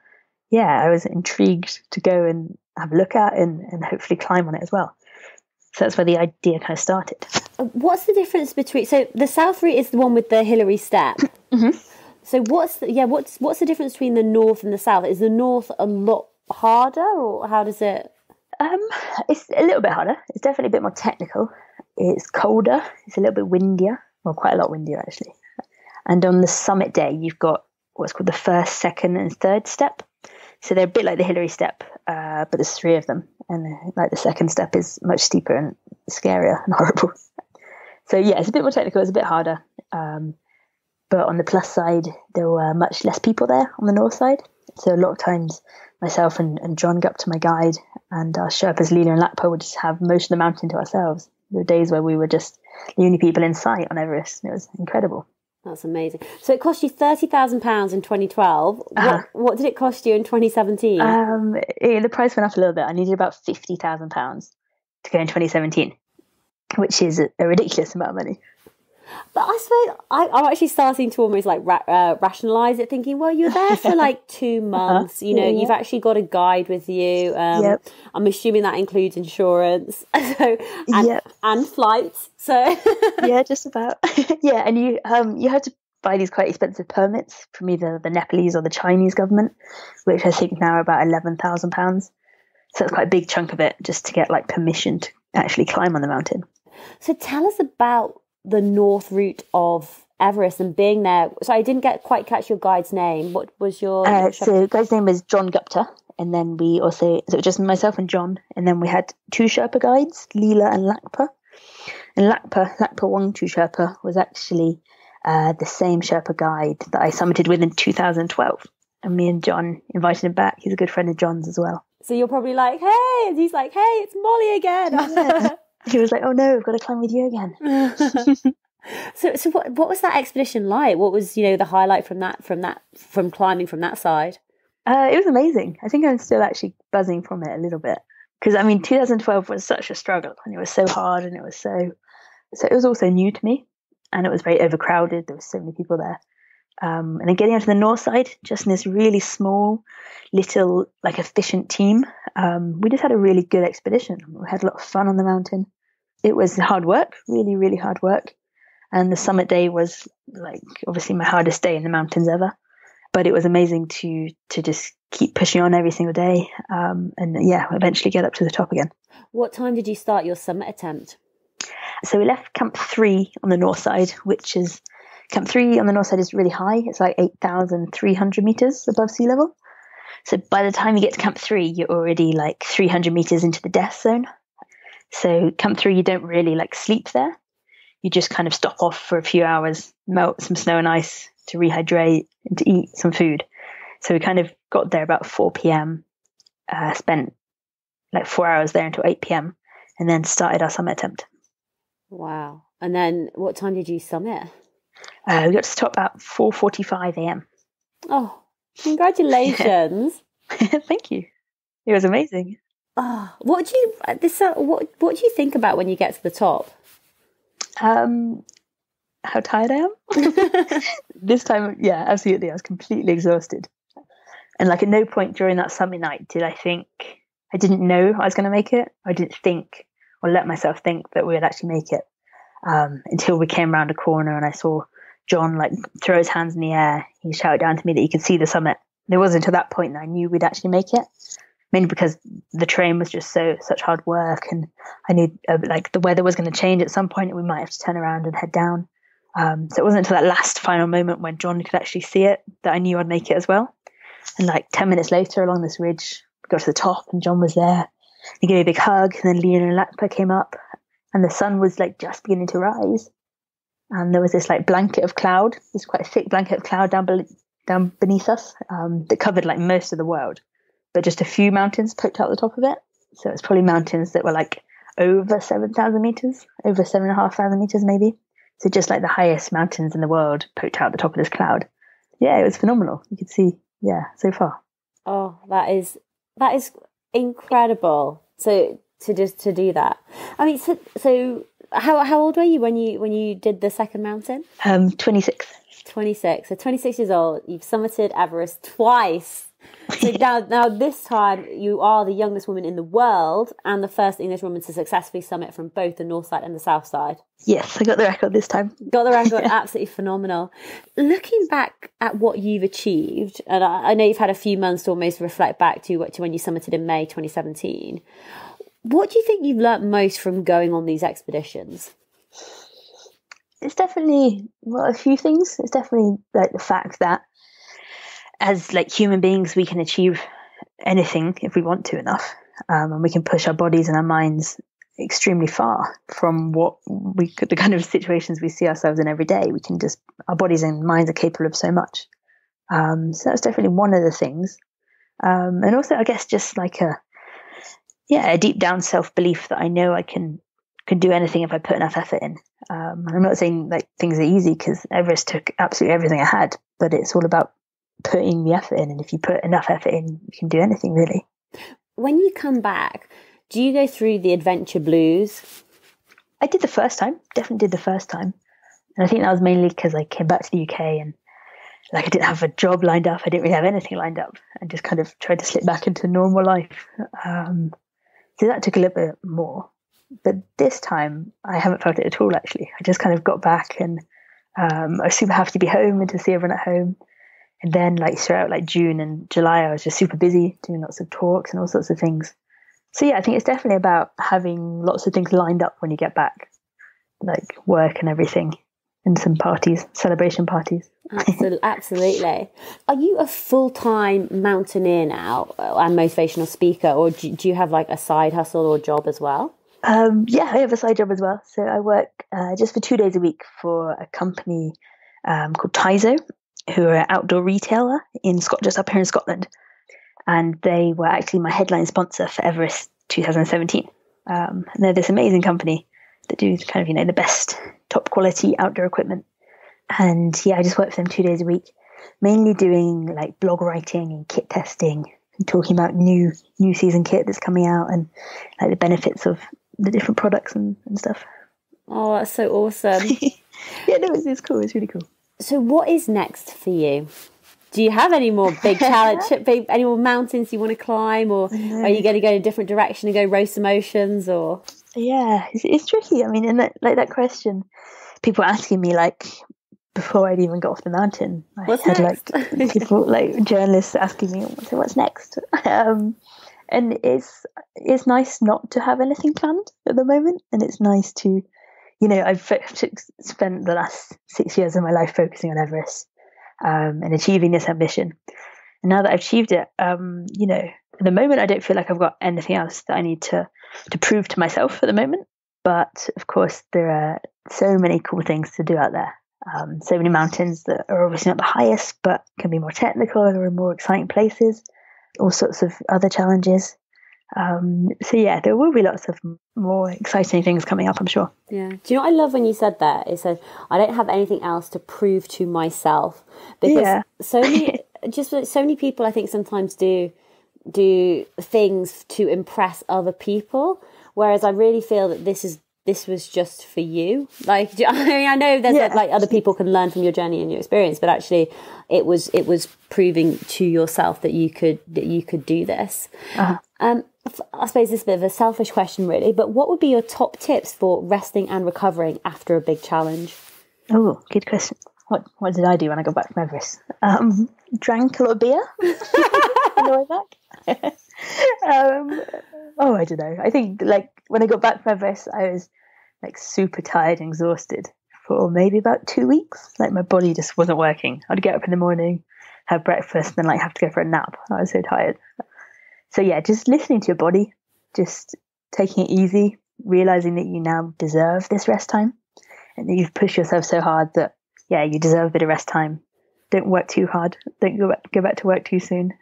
I was intrigued to go and have a look at and hopefully climb on it as well. So that's where the idea kind of started. What's the difference between, so the South route is the one with the Hillary step. Mm-hmm. So what's the difference between the North and the South? Is the North a lot harder, or how does it? It's a little bit harder. It's definitely a bit more technical. It's colder. It's a little bit windier. Well, quite a lot windier, actually. And on the summit day, you've got what's called the first, second, and third step. So they're a bit like the Hillary step, but there's 3 of them. And like the second step is much steeper and scarier and horrible. So it's a bit more technical. It's a bit harder. But on the plus side, there were much less people there on the north side. So a lot of times, myself and John got up to my guide, and our Sherpas, Leela and Lakpa, would just have most of the mountain to ourselves. There were days where we were just the only people in sight on Everest. It was incredible. That's amazing. So it cost you £30,000 in 2012. What did it cost you in 2017? The price went up a little bit. I needed about £50,000 to go in 2017, which is a ridiculous amount of money. But I suppose I'm actually starting to almost like rationalise it, thinking, well, you're there for like 2 months. You've actually got a guide with you. Yep. I'm assuming that includes insurance, and flights. So just about. And you had to buy these quite expensive permits from either the Nepalese or the Chinese government, which I think now are about £11,000. So that's quite a big chunk of it, just to get like permission to actually climb on the mountain. So tell us about the north route of Everest and being there. So I didn't quite catch your guide's name. What was your so guy's name was John Gupta, and then we also, so it was just myself and John, and then we had two Sherpa guides, Leela and Lakpa. And Lakpa Wangchu Sherpa was actually the same Sherpa guide that I summited with in 2012. And me and John invited him back. He's a good friend of John's as well. So you're probably like, hey, and he's like, hey, it's Mollie again. Yeah. He was like, oh no, I've got to climb with you again. So what was that expedition like? What was, the highlight from climbing from that side? It was amazing. I think I'm still actually buzzing from it a little bit. Because, 2012 was such a struggle, and it was so hard, and it was so it was also new to me, and it was very overcrowded. There were so many people there. And then getting onto the north side, just in this really small, little, efficient team, we just had a really good expedition. We had a lot of fun on the mountain. It was hard work, really, really hard work. And the summit day was, obviously my hardest day in the mountains ever. But it was amazing to just keep pushing on every single day, and eventually get up to the top again. What time did you start your summit attempt? So we left Camp 3 on the north side, Camp 3 on the north side is really high. It's 8,300 meters above sea level. So by the time you get to Camp 3, you're already 300 meters into the death zone. So Camp 3, you don't really sleep there. You just kind of stop off for a few hours, melt some snow and ice to rehydrate and to eat some food. So we kind of got there about 4 p.m., spent 4 hours there until 8 p.m., and then started our summit attempt. Wow. And then what time did you summit? We got to the top about 4:45 a.m. Oh, congratulations. Thank you. It was amazing. Oh, what do you think about when you get to the top? How tired I am. This time, yeah, absolutely. I was completely exhausted. And at no point during that summit night did I think, I didn't know I was going to make it. I didn't think or let myself think that we would actually make it, until we came around a corner and I saw John throw his hands in the air. He shouted down to me that he could see the summit. And it wasn't until that point that I knew we'd actually make it. Mainly because the train was just such hard work, and I knew the weather was going to change at some point and we might have to turn around and head down. So it wasn't until that last final moment when John could actually see it that I knew I'd make it as well. And 10 minutes later along this ridge, we got to the top and John was there. He gave me a big hug, and then Leon and Lakpa came up, and the sun was just beginning to rise. And there was this blanket of cloud, this quite a thick blanket of cloud down beneath us, that covered most of the world. But just a few mountains poked out the top of it. So it's probably mountains that were over 7,000 meters, over 7,500 meters maybe. So just the highest mountains in the world poked out the top of this cloud. Yeah, it was phenomenal. You could see, so far. Oh, that is incredible. So to do that. So how old were you when you did the second mountain? 26. 26. So 26 years old. You've summited Everest twice. So now this time you are the youngest woman in the world and the first English woman to successfully summit from both the north side and the south side. Yes, I got the record this time. Got the record, absolutely phenomenal. Looking back at what you've achieved, and I know you've had a few months to almost reflect back to when you summited in May 2017. What do you think you've learnt most from going on these expeditions? It's definitely, a few things. It's definitely the fact that as human beings, we can achieve anything if we want to enough, and we can push our bodies and our minds extremely far from the kind of situations we see ourselves in every day. We can our bodies and minds are capable of so much. So that's definitely one of the things. And also, I guess, just a deep down self-belief that I know I can do anything if I put enough effort in. I'm not saying things are easy, because Everest took absolutely everything I had, but it's all about putting the effort in, and if you put enough effort in, you can do anything really. When you come back, do you go through the adventure blues? I did the first time, definitely did the first time, and I think that was mainly because I came back to the UK and I didn't have a job lined up. I didn't really have anything lined up, and just kind of tried to slip back into normal life. So that took a little bit more, but this time I haven't felt it at all. Actually, I just kind of got back, and I was super happy to be home and to see everyone at home. And then throughout June and July, I was just super busy doing lots of talks and all sorts of things. So yeah, I think it's definitely about having lots of things lined up when you get back, work and everything. and some parties, celebration parties. Absolutely. Are you a full-time mountaineer now and motivational speaker, or do you have like a side hustle or job as well? Yeah, I have a side job as well. So I work just for 2 days a week for a company called Tizo, who are an outdoor retailer just up here in Scotland. And they were actually my headline sponsor for Everest 2017. And they're this amazing company that do kind of, the best top quality outdoor equipment. And yeah, I just work for them 2 days a week, mainly doing like blog writing and kit testing and talking about new season kit that's coming out and like the benefits of the different products and stuff. Oh, that's so awesome. Yeah, no, it's cool. It's really cool. So what is next for you? Do you have any more big challenge, any more mountains you want to climb, or are you going to go in a different direction and go roast some oceans, or? Yeah, it's tricky. I mean, and that question, people asking me like before I'd even got off the mountain, What's next? Like people, like journalists asking me, so what's next? And it's nice not to have anything planned at the moment, and it's nice to, I've spent the last 6 years of my life focusing on Everest and achieving this ambition. And now that I've achieved it, at the moment I don't feel like I've got anything else that I need to prove to myself at the moment. But of course, there are so many cool things to do out there. So many mountains that are obviously not the highest, but can be more technical or in more exciting places. All sorts of other challenges. So yeah, there will be lots of more exciting things coming up, I'm sure. Yeah. Do you know what I love when you said that? It said, I don't have anything else to prove to myself. Because so many people, I think, sometimes do things to impress other people. Whereas I really feel that this was just for you. Like, I know there's like other people can learn from your journey and your experience, but actually it was proving to yourself that you could do this. Uh-huh. I suppose this is a bit of a selfish question, really, but what would be your top tips for resting and recovering after a big challenge? Oh, good question. What did I do when I got back from Everest? Drank a lot of beer on the way back. I don't know. I think like when I got back from Everest, I was like super tired and exhausted for maybe about 2 weeks. Like my body just wasn't working. I'd get up in the morning, have breakfast, then like have to go for a nap. I was so tired. So yeah, just listening to your body, just taking it easy, realizing that you now deserve this rest time and that you've pushed yourself so hard that, yeah, you deserve a bit of rest time. Don't work too hard. Don't go back to work too soon.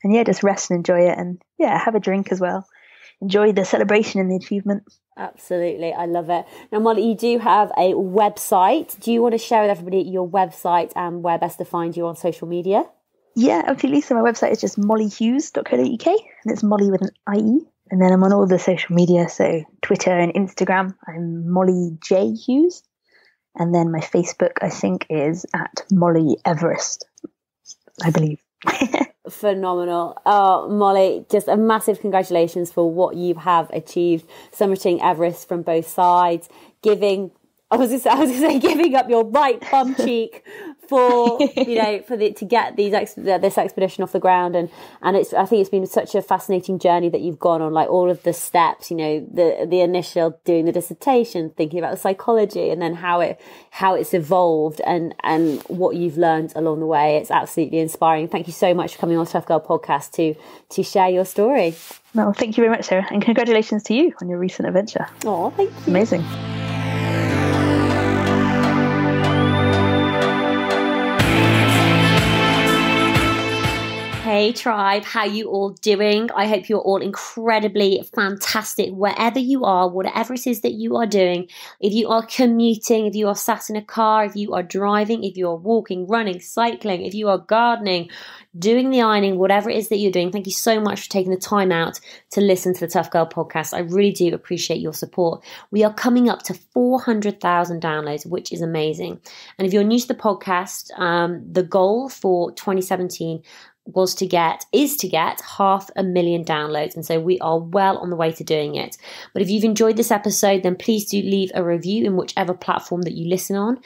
And yeah, just rest and enjoy it. And yeah, have a drink as well. Enjoy the celebration and the achievement. Absolutely. I love it. Now, Mollie, you do have a website. Do you want to share with everybody your website and where best to find you on social media? Yeah, absolutely. So my website is just molliehughes.co.uk, and it's Mollie with an IE. And then I'm on all the social media, so Twitter and Instagram. I'm Mollie J Hughes. And then my Facebook, I think, is at Mollie Everest, I believe. Phenomenal. Oh, Mollie, just a massive congratulations for what you have achieved, summiting Everest from both sides, giving up your right bum cheek for to get this expedition off the ground, and I think it's been such a fascinating journey that you've gone on, like all of the steps, the initial doing the dissertation, thinking about the psychology, and then how it's evolved and what you've learned along the way. It's absolutely inspiring. Thank you so much for coming on Tough Girl Podcast to share your story. No, thank you very much, Sarah, and congratulations to you on your recent adventure. Oh, thank you. Amazing. Hey tribe, how you all doing? I hope you're all incredibly fantastic wherever you are, whatever it is that you are doing. If you are commuting, if you are sat in a car, if you are driving, if you are walking, running, cycling, if you are gardening, doing the ironing, whatever it is that you're doing, thank you so much for taking the time out to listen to the Tough Girl Podcast. I really do appreciate your support. We are coming up to 400,000 downloads, which is amazing. And if you're new to the podcast, the goal for 2017 is to get 500,000 downloads. And so we are well on the way to doing it. But if you've enjoyed this episode, then please do leave a review in whichever platform that you listen on.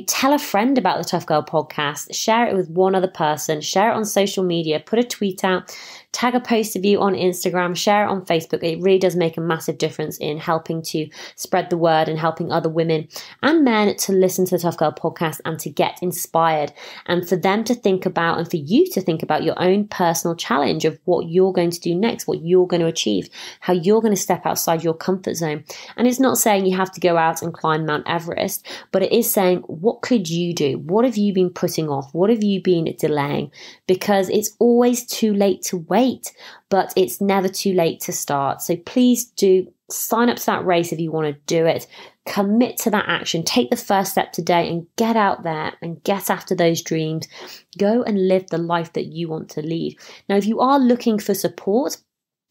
Tell a friend about the Tough Girl Podcast, share it with one other person, share it on social media, put a tweet out, tag a post of you on Instagram, share it on Facebook. It really does make a massive difference in helping to spread the word and helping other women and men to listen to the Tough Girl podcast and to get inspired, and for them to think about, and for you to think about your own personal challenge of what you're going to do next, what you're going to achieve, how you're going to step outside your comfort zone. And it's not saying you have to go out and climb Mount Everest, but it is saying, what could you do? What have you been putting off? What have you been delaying? Because it's always too late to wait, but it's never too late to start. So please do sign up to that race if you want to do it. Commit to that action. Take the first step today and get out there and get after those dreams. Go and live the life that you want to lead. Now, if you are looking for support,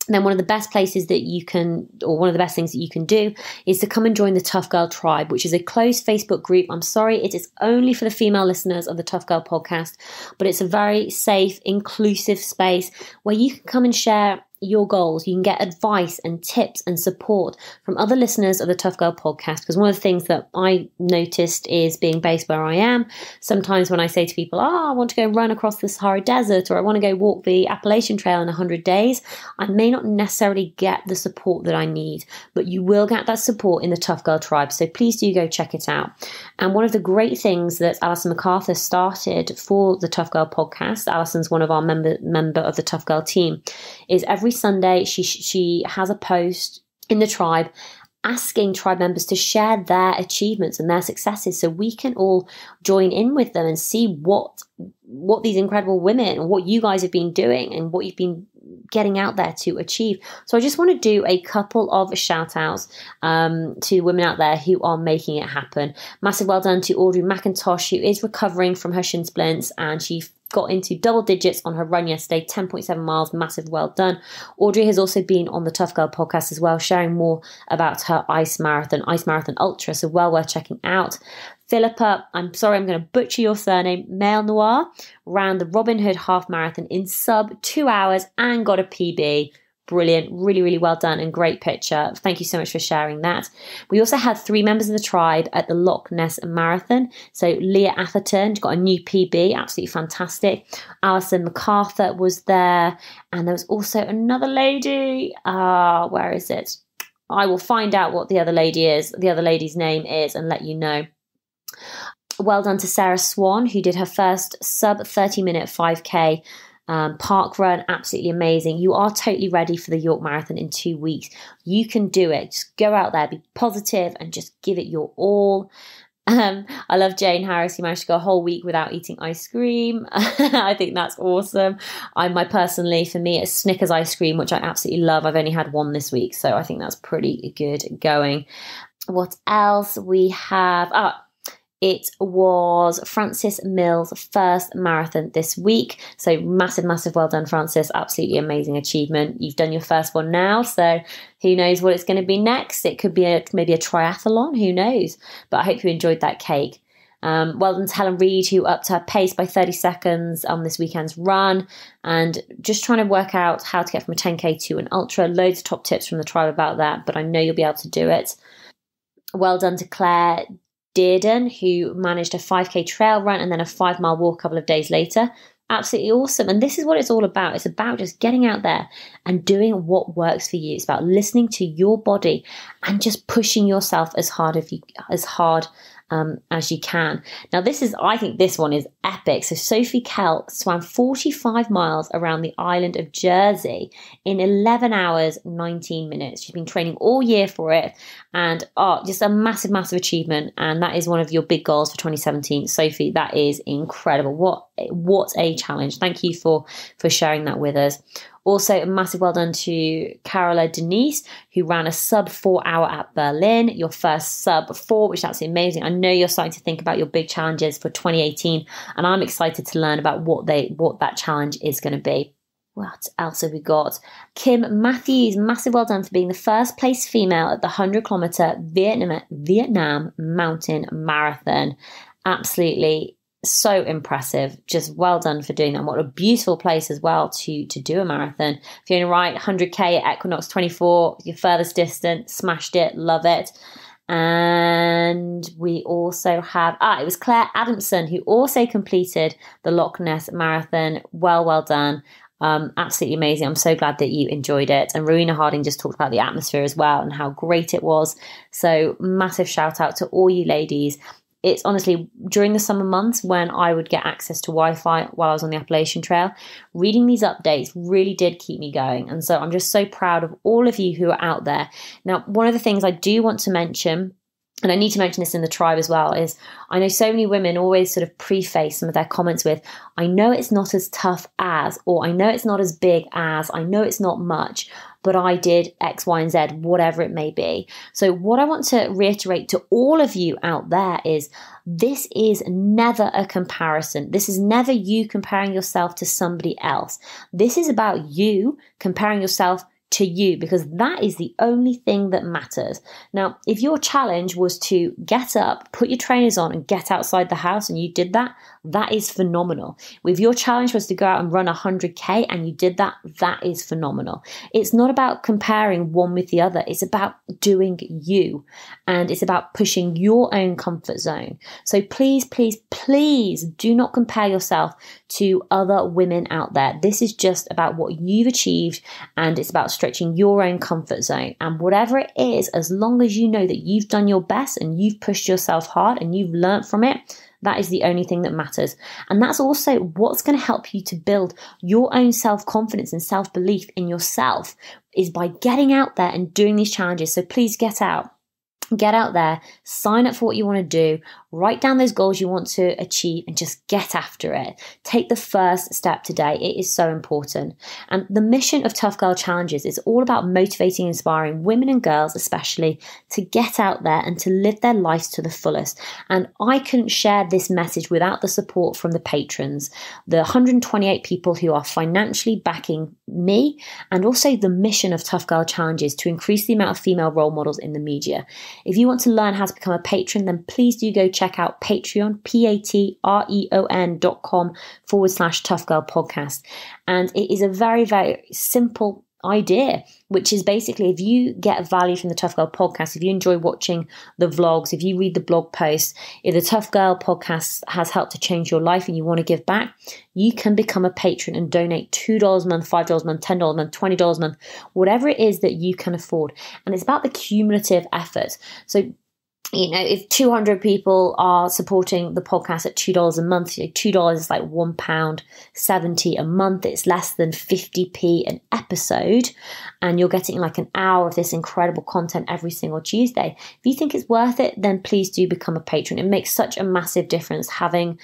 then one of the best places that you can, or one of the best things that you can do, is to come and join the Tough Girl Tribe, which is a closed Facebook group. I'm sorry, it is only for the female listeners of the Tough Girl podcast, but it's a very safe, inclusive space where you can come and share your goals. You can get advice and tips and support from other listeners of the Tough Girl podcast, because one of the things that I noticed is, being based where I am, sometimes when I say to people, I want to go run across the Sahara Desert, or I want to go walk the Appalachian Trail in 100 days, I may not necessarily get the support that I need, but you will get that support in the Tough Girl Tribe. So please do go check it out. And one of the great things that Alison MacArthur started for the Tough Girl podcast, Alison's one of our member of the Tough Girl team, is every Sunday she has a post in the tribe asking tribe members to share their achievements and their successes, so we can all join in with them and see what these incredible women, and what you guys have been doing and what you've been getting out there to achieve. So I just want to do a couple of shout outs to women out there who are making it happen. Massive well done to Audrey McIntosh, who is recovering from her shin splints, and she got into double digits on her run yesterday, 10.7 miles. Massive well done. Audrey has also been on the Tough Girl podcast as well, sharing more about her ice marathon ultra, so well worth checking out. Philippa, I'm sorry, I'm going to butcher your surname, Male Noir, ran the Robin Hood half marathon in sub 2 hours and got a PB. Brilliant. Really, really well done, and great picture. Thank you so much for sharing that. We also had 3 members of the tribe at the Loch Ness Marathon. So Leah Atherton got a new PB, absolutely fantastic. Alison MacArthur was there, and there was also another lady. Where is it? I will find out what the other lady's name is, and let you know. Well done to Sarah Swan, who did her first sub 30-minute 5K park run. Absolutely amazing. You are totally ready for the York Marathon in 2 weeks. You can do it. Just go out there, be positive, and just give it your all. I love Jane Harris, who managed to go a whole week without eating ice cream. I think that's awesome. For me, it's Snickers ice cream, which I absolutely love. I've only had one this week, so I think that's pretty good going. What else we have? It was Frances Mills' first marathon this week. So massive well done, Frances. Absolutely amazing achievement. You've done your first one now, so who knows what it's going to be next. It could be maybe a triathlon, who knows. But I hope you enjoyed that cake. Well done to Helen Reid, who upped her pace by 30 seconds on this weekend's run, and just trying to work out how to get from a 10K to an ultra. Loads of top tips from the tribe about that, but I know you'll be able to do it. Well done to Claire Dearden, who managed a 5K trail run and then a 5-mile walk a couple of days later. Absolutely awesome. And this is what it's all about. It's about just getting out there and doing what works for you. It's about listening to your body and just pushing yourself as hard as you can. Now, I think this one is epic. So Sophie Kell swam 45 miles around the island of Jersey in 11 hours, 19 minutes. She's been training all year for it, and just a massive achievement. And that is one of your big goals for 2017. Sophie, that is incredible. What a challenge. Thank you for sharing that with us. Also, a massive well done to Carola Denise, who ran a sub 4 hour at Berlin, your first sub 4, which is absolutely amazing. I know you're starting to think about your big challenges for 2018, and I'm excited to learn about what that challenge is going to be. What else have we got? Kim Matthews, massive well done for being the first place female at the 100-kilometer Vietnam Mountain Marathon. Absolutely so impressive. Just well done for doing that. And what a beautiful place as well to do a marathon. Fiona Wright, 100K at Equinox 24, your furthest distance, smashed it, love it. And we also have, it was Claire Adamson, who also completed the Loch Ness Marathon. Well done. Absolutely amazing. I'm so glad that you enjoyed it. And Rowena Harding just talked about the atmosphere as well and how great it was. So massive shout out to all you ladies. It's honestly during the summer months when I would get access to Wi-Fi while I was on the Appalachian Trail, reading these updates really did keep me going. And so I'm just so proud of all of you who are out there. Now, one of the things I do want to mention, and I need to mention this in the tribe as well, is I know so many women always sort of preface some of their comments with, I know it's not as tough as, or I know it's not as big as, I know it's not much, but I did X, Y, and Z, whatever it may be. So what I want to reiterate to all of you out there is this is never a comparison. This is never you comparing yourself to somebody else. This is about you comparing yourself to you, because that is the only thing that matters. Now, if your challenge was to get up, put your trainers on and get outside the house and you did that, that is phenomenal. If your challenge was to go out and run 100K and you did that, that is phenomenal. It's not about comparing one with the other. It's about doing you, and it's about pushing your own comfort zone. So please, please, please do not compare yourself to other women out there. This is just about what you've achieved, and it's about stretching your own comfort zone. And whatever it is, as long as you know that you've done your best and you've pushed yourself hard and you've learnt from it, that is the only thing that matters. And that's also what's going to help you to build your own self-confidence and self-belief in yourself, is by getting out there and doing these challenges. So please get out. Get out there, sign up for what you want to do, write down those goals you want to achieve, and just get after it. Take the first step today. It is so important. And the mission of Tough Girl Challenges is all about motivating and inspiring women and girls, especially, to get out there and to live their lives to the fullest. And I couldn't share this message without the support from the patrons, the 128 people who are financially backing me, and also the mission of Tough Girl Challenges to increase the amount of female role models in the media. If you want to learn how to become a patron, then please do go check out Patreon, patreon.com/Tough Girl Podcast. And it is a very, very simple idea, which is basically, if you get value from the Tough Girl Podcast, if you enjoy watching the vlogs, if you read the blog posts, if the Tough Girl Podcast has helped to change your life and you want to give back, you can become a patron and donate $2 a month, $5 a month, $10 a month, $20 a month, whatever it is that you can afford. And it's about the cumulative effort. So, you know, if 200 people are supporting the podcast at $2 a month, $2 is like £1.70 a month. It's less than 50p an episode, and you're getting like an hour of this incredible content every single Tuesday. If you think it's worth it, then please do become a patron. It makes such a massive difference having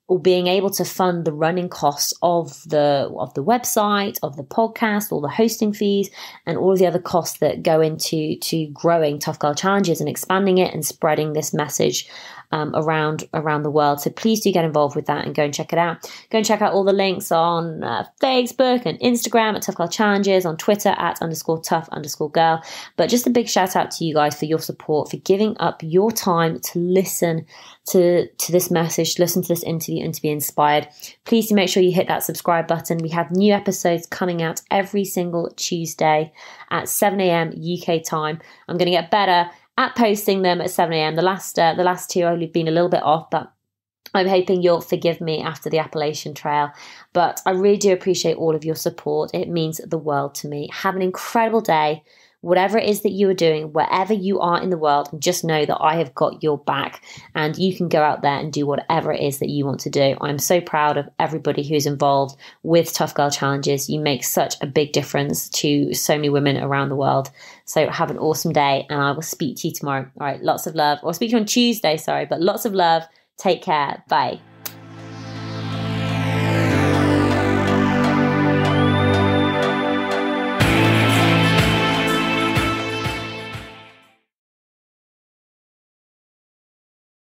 or being able to fund the running costs of the website, of the podcast, all the hosting fees, and all of the other costs that go into growing Tough Girl Challenges and expanding it and spreading this message around the world. So please do get involved with that and go and check it out. Go and check out all the links on Facebook and Instagram at Tough Girl Challenges, on Twitter at _tough_girl. But just a big shout out to you guys for your support, for giving up your time to listen to this message, to listen to this interview, and to be inspired. Please do make sure you hit that subscribe button. We have new episodes coming out every single Tuesday at 7 a.m. UK time. I'm going to get better at posting them at 7 a.m. The last two I've only been a little bit off, but I'm hoping you'll forgive me after the Appalachian Trail. But I really do appreciate all of your support. It means the world to me. Have an incredible day, whatever it is that you are doing, wherever you are in the world, and just know that I have got your back, and you can go out there and do whatever it is that you want to do. I'm so proud of everybody who's involved with Tough Girl Challenges. You make such a big difference to so many women around the world. So have an awesome day, and I will speak to you tomorrow. All right, lots of love. Or speak to you on Tuesday, sorry, but lots of love. Take care. Bye.